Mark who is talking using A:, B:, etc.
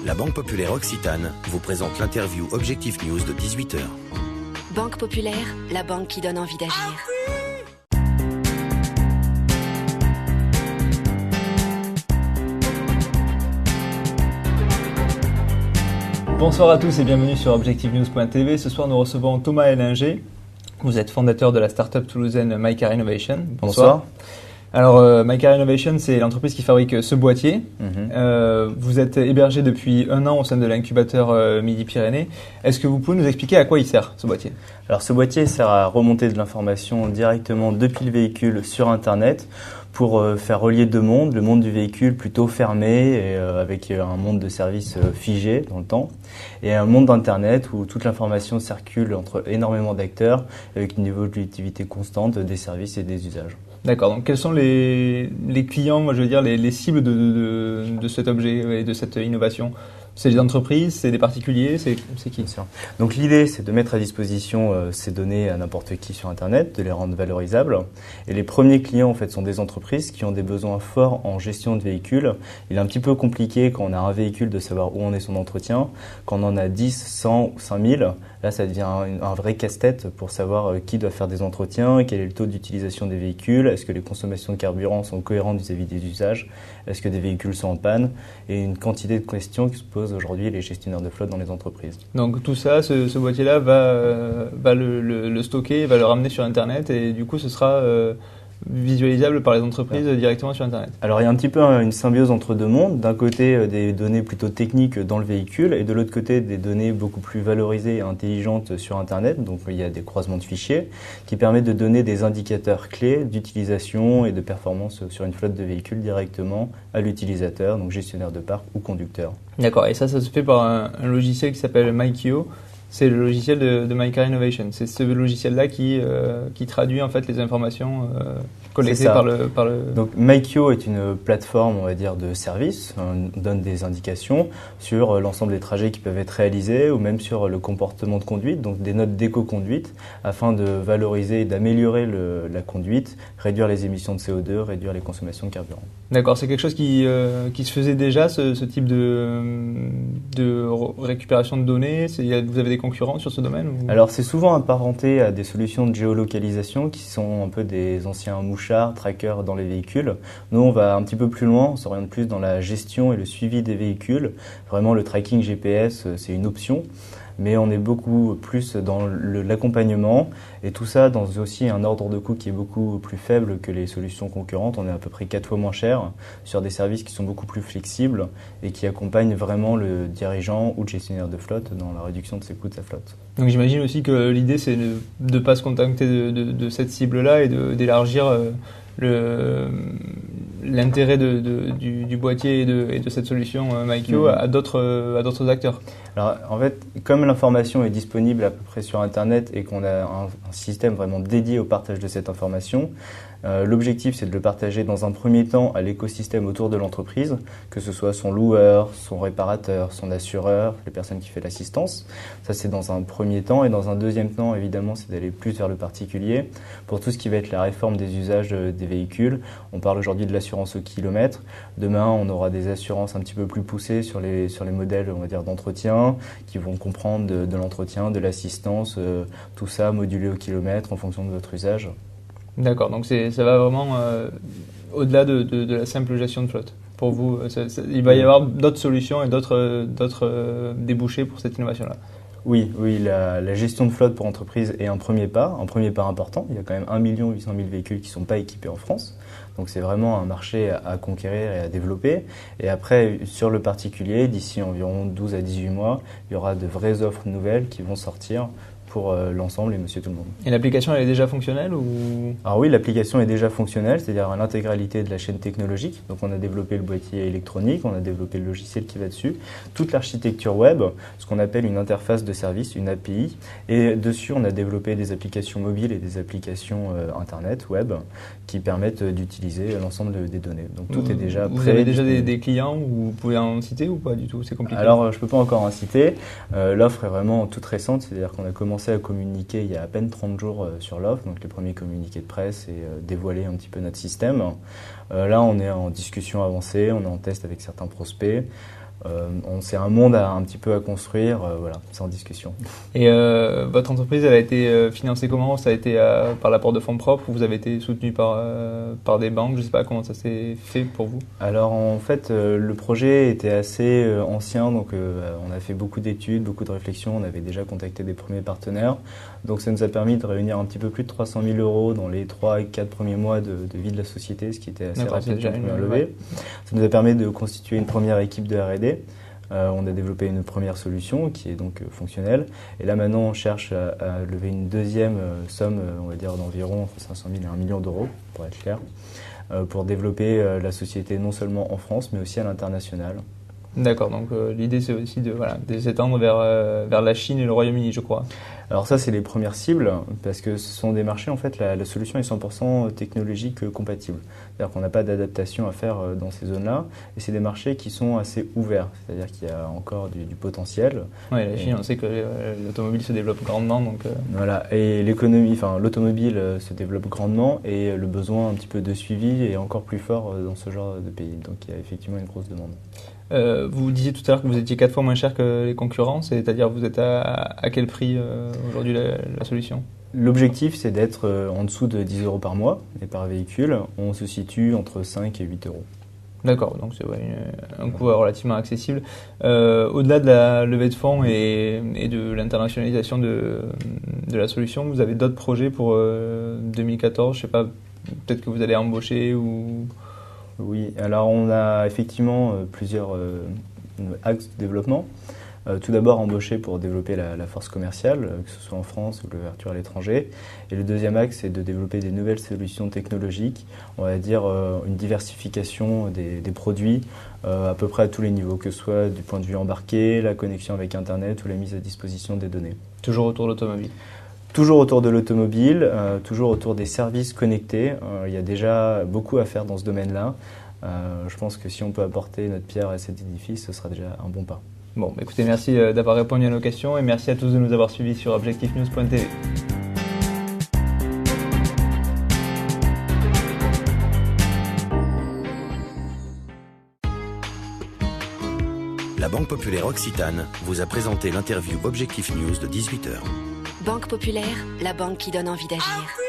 A: La Banque Populaire Occitane vous présente l'interview Objectif News de 18h.
B: Banque Populaire, la banque qui donne envie d'agir.
C: Bonsoir à tous et bienvenue sur objectivenews.tv. Ce soir, nous recevons Thomas Ellinger. Vous êtes fondateur de la start-up toulousaine MyCar Innovation.
D: Bonsoir.
C: Alors, MyCar Innovation, c'est l'entreprise qui fabrique ce boîtier. Vous êtes hébergé depuis 1 an au sein de l'incubateur Midi-Pyrénées. Est-ce que vous pouvez nous expliquer à quoi il sert, ce boîtier ?
D: Alors, ce boîtier sert à remonter de l'information directement depuis le véhicule sur Internet pour faire relier deux mondes, le monde du véhicule plutôt fermé et avec un monde de services figé dans le temps et un monde d'Internet où toute l'information circule entre énormément d'acteurs avec une évolutivité constante des services et des usages.
C: D'accord, donc quels sont les clients, moi je veux dire les cibles de cet objet et de cette innovation ? C'est des entreprises, c'est des particuliers, c'est qui ?
D: Bien sûr. Donc l'idée, c'est de mettre à disposition ces données à n'importe qui sur Internet, de les rendre valorisables. Et les premiers clients, en fait, sont des entreprises qui ont des besoins forts en gestion de véhicules. Il est un petit peu compliqué quand on a un véhicule de savoir où en est son entretien. Quand on en a 10, 100 ou 5000, là, ça devient un vrai casse-tête pour savoir qui doit faire des entretiens, quel est le taux d'utilisation des véhicules, est-ce que les consommations de carburant sont cohérentes vis-à-vis des usages, est-ce que des véhicules sont en panne, et une quantité de questions qui se posent aujourd'hui les gestionnaires de flotte dans les entreprises.
C: Donc tout ça, ce boîtier-là va le stocker, va le ramener sur Internet et du coup ce sera visualisable par les entreprises directement sur Internet.
D: Alors il y a un petit peu une symbiose entre deux mondes. D'un côté des données plutôt techniques dans le véhicule et de l'autre côté des données beaucoup plus valorisées et intelligentes sur Internet. Donc il y a des croisements de fichiers qui permettent de donner des indicateurs clés d'utilisation et de performance sur une flotte de véhicules directement à l'utilisateur, donc gestionnaire de parc ou conducteur.
C: D'accord, et ça se fait par un logiciel qui s'appelle MyKio. C'est le logiciel de MyCar Innovation. C'est ce logiciel-là qui traduit en fait les informations collectées par le.
D: Donc MyKio est une plateforme, on va dire, de service. On donne des indications sur l'ensemble des trajets qui peuvent être réalisés ou même sur le comportement de conduite, donc des notes d'éco-conduite, afin de valoriser et d'améliorer la conduite, réduire les émissions de CO2, réduire les consommations de carburant.
C: D'accord, c'est quelque chose qui se faisait déjà, ce type de récupération de données. Vous avez des concurrents sur ce domaine ou...
D: Alors c'est souvent apparenté à des solutions de géolocalisation qui sont un peu des anciens mouchards, trackers dans les véhicules. Nous on va un petit peu plus loin, on s'oriente plus dans la gestion et le suivi des véhicules. Vraiment le tracking GPS c'est une option, mais on est beaucoup plus dans l'accompagnement et tout ça dans aussi un ordre de coût qui est beaucoup plus faible que les solutions concurrentes. On est à peu près 4 fois moins cher sur des services qui sont beaucoup plus flexibles et qui accompagnent vraiment le dirigeant ou le gestionnaire de flotte dans la réduction de ses coûts de sa flotte.
C: Donc j'imagine aussi que l'idée c'est de ne pas se contenter de cette cible-là et d'élargir l'intérêt du boîtier et de cette solution MyKio à d'autres acteurs.
D: Alors en fait, comme l'information est disponible à peu près sur Internet et qu'on a un système vraiment dédié au partage de cette information, l'objectif c'est de le partager dans un premier temps à l'écosystème autour de l'entreprise, que ce soit son loueur, son réparateur, son assureur, les personnes qui font l'assistance. Ça c'est dans un premier temps, et dans un deuxième temps évidemment c'est d'aller plus vers le particulier pour tout ce qui va être la réforme des usages des véhicules. On parle aujourd'hui de l'assurance au kilomètre. Demain on aura des assurances un petit peu plus poussées sur les modèles, on va dire, d'entretien, qui vont comprendre de l'entretien, de l'assistance, tout ça modulé au kilomètre en fonction de votre usage.
C: D'accord, donc ça va vraiment au-delà de la simple gestion de flotte. Pour vous, il va y avoir d'autres solutions et d'autres débouchés pour cette innovation-là.
D: Oui, la gestion de flotte pour entreprise est un premier pas important. Il y a quand même 1 800 000 véhicules qui ne sont pas équipés en France. Donc c'est vraiment un marché à conquérir et à développer. Et après, sur le particulier, d'ici environ 12 à 18 mois, il y aura de vraies offres nouvelles qui vont sortir pour l'ensemble et monsieur tout le monde.
C: Et l'application, elle est déjà fonctionnelle ou...
D: Alors oui, l'application est déjà fonctionnelle, c'est-à-dire à l'intégralité de la chaîne technologique. Donc on a développé le boîtier électronique, on a développé le logiciel qui va dessus, toute l'architecture web, ce qu'on appelle une interface de service, une API. Et dessus, on a développé des applications mobiles et des applications Internet, web, qui permettent d'utiliser l'ensemble des données. Donc tout est déjà prêt.
C: Vous avez déjà des clients, vous pouvez en citer ou pas du tout? C'est compliqué.
D: Alors je ne peux pas encore en citer. L'offre est vraiment toute récente, c'est-à-dire qu'on a commencé à communiquer il y a à peine 30 jours sur l'offre, donc les premiers communiqués de presse et dévoiler un petit peu notre système. Là, on est en discussion avancée, on est en test avec certains prospects. C'est un monde un petit peu à construire, voilà, c'est en discussion.
C: Et votre entreprise, elle a été financée comment? Ça a été par l'apport de fonds propres ou vous avez été soutenu par des banques? Je ne sais pas comment ça s'est fait pour vous.
D: Alors en fait, le projet était assez ancien, donc on a fait beaucoup d'études, beaucoup de réflexions, on avait déjà contacté des premiers partenaires. Donc ça nous a permis de réunir un petit peu plus de 300 000 euros dans les 3 et 4 premiers mois de vie de la société, ce qui était assez rapide pour une première levée. Ouais. Ça nous a permis de constituer une première équipe de R&D. On a développé une première solution qui est donc fonctionnelle. Et là maintenant, on cherche à lever une deuxième somme, on va dire d'environ entre 500 000 et 1 million d'euros, pour être clair, pour développer la société non seulement en France, mais aussi à l'international.
C: D'accord, donc l'idée c'est aussi de s'étendre vers la Chine et le Royaume-Uni, je crois.
D: Alors ça, c'est les premières cibles, parce que ce sont des marchés, en fait, la solution est 100% technologique compatible. C'est-à-dire qu'on n'a pas d'adaptation à faire dans ces zones-là, et c'est des marchés qui sont assez ouverts, c'est-à-dire qu'il y a encore du potentiel.
C: Oui, la Chine, on sait que l'automobile se développe grandement, donc...
D: Voilà, et l'automobile se développe grandement, et le besoin un petit peu de suivi est encore plus fort dans ce genre de pays, donc il y a effectivement une grosse demande.
C: Vous disiez tout à l'heure que vous étiez 4 fois moins cher que les concurrents, c'est-à-dire vous êtes à quel prix aujourd'hui la solution?
D: L'objectif, c'est d'être en dessous de 10 euros par mois et par véhicule. On se situe entre 5 et 8 euros.
C: D'accord, donc c'est un coût relativement accessible. Au-delà de la levée de fonds et de l'internationalisation de la solution, vous avez d'autres projets pour 2014? Je ne sais pas, peut-être que vous allez embaucher ou...
D: Oui, alors on a effectivement plusieurs axes de développement. Tout d'abord embaucher pour développer la force commerciale, que ce soit en France ou l'ouverture à l'étranger. Et le deuxième axe, c'est de développer des nouvelles solutions technologiques, on va dire une diversification des produits à peu près à tous les niveaux, que ce soit du point de vue embarqué, la connexion avec Internet ou la mise à disposition des données.
C: Toujours autour de l'automobile?
D: Toujours autour de l'automobile, toujours autour des services connectés. Il y a déjà beaucoup à faire dans ce domaine-là. Je pense que si on peut apporter notre pierre à cet édifice, ce sera déjà un bon pas.
C: Bon, écoutez, merci d'avoir répondu à nos questions et merci à tous de nous avoir suivis sur objectifnews.tv.
A: La Banque Populaire Occitane vous a présenté l'interview Objectif News de 18h.
B: Banque Populaire, la banque qui donne envie d'agir.